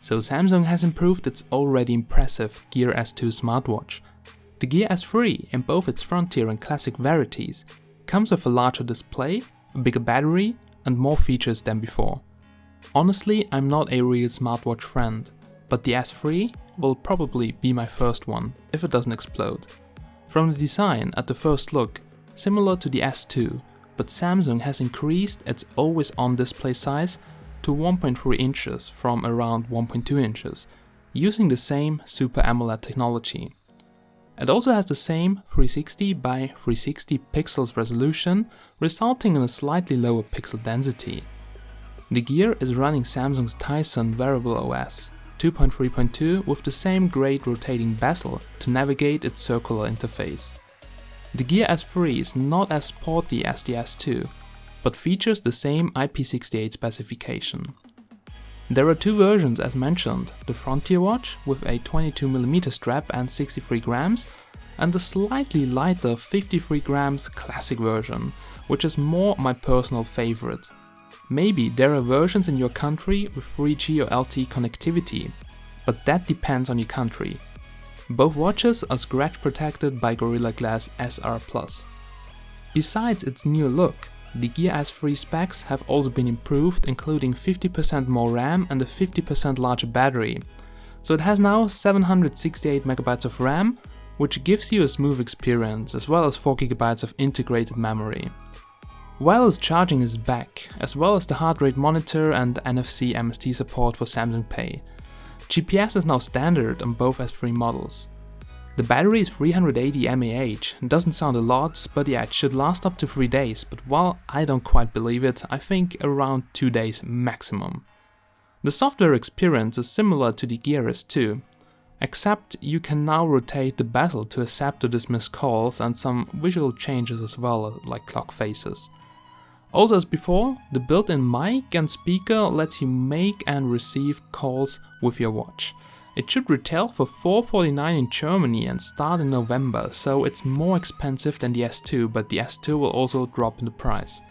so Samsung has improved its already impressive Gear S2 smartwatch. The Gear S3, in both its Frontier and Classic varieties, comes with a larger display, a bigger battery, and more features than before. Honestly, I'm not a real smartwatch friend, but the S3 will probably be my first one, if it doesn't explode. From the design at the first look, similar to the S2, but Samsung has increased its always-on display size to 1.3 inches from around 1.2 inches, using the same Super AMOLED technology. It also has the same 360 by 360 pixels resolution, resulting in a slightly lower pixel density. The Gear is running Samsung's Tizen Wearable OS 2.3.2 with the same great rotating bezel to navigate its circular interface. The Gear S3 is not as sporty as the S2, but features the same IP68 specification. There are two versions as mentioned, the Frontier watch with a 22mm strap and 63 grams, and the slightly lighter 53 grams Classic version, which is more my personal favorite. Maybe there are versions in your country with 3G or LTE connectivity, but that depends on your country. Both watches are scratch protected by Gorilla Glass SR+. Besides its new look, the Gear S3 specs have also been improved, including 50% more RAM and a 50% larger battery. So it has now 768MB of RAM, which gives you a smooth experience, as well as 4GB of integrated memory. Wireless charging is back, as well as the heart rate monitor and NFC MST support for Samsung Pay. GPS is now standard on both S3 models. The battery is 380 mAh, doesn't sound a lot, but yeah, it should last up to 3 days, but while I don't quite believe it, I think around 2 days maximum. The software experience is similar to the Gear S2, except you can now rotate the bezel to accept or dismiss calls and some visual changes as well, like clock faces. Also as before, the built-in mic and speaker lets you make and receive calls with your watch. It should retail for $449 in Germany and start in November, so it's more expensive than the S2, but the S2 will also drop in the price.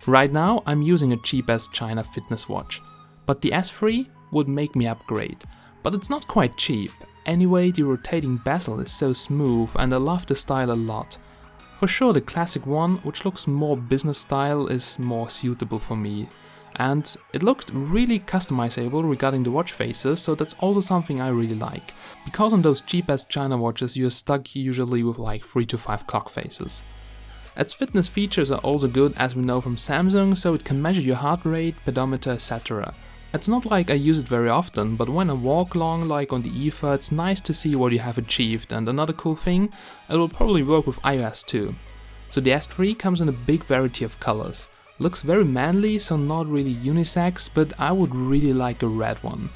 Right now I'm using a cheap-ass China fitness watch, but the S3 would make me upgrade. But it's not quite cheap. Anyway, the rotating bezel is so smooth and I love the style a lot. For sure the Classic one, which looks more business style, is more suitable for me. And it looked really customizable regarding the watch faces, so that's also something I really like. Because on those cheap-ass China watches you're stuck usually with like 3 to 5 clock faces. Its fitness features are also good, as we know from Samsung, so it can measure your heart rate, pedometer, etc. It's not like I use it very often, but when I walk long like on the EVA, it's nice to see what you have achieved. And another cool thing, it will probably work with iOS too. So the S3 comes in a big variety of colors. Looks very manly, so not really unisex, but I would really like a red one.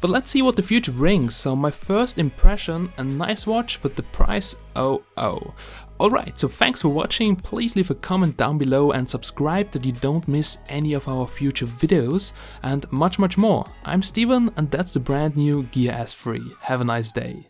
But let's see what the future brings. So my first impression, a nice watch, but the price, oh. Alright, so thanks for watching, please leave a comment down below and subscribe that you don't miss any of our future videos, and much more. I'm Steven and that's the brand new Gear S3. Have a nice day.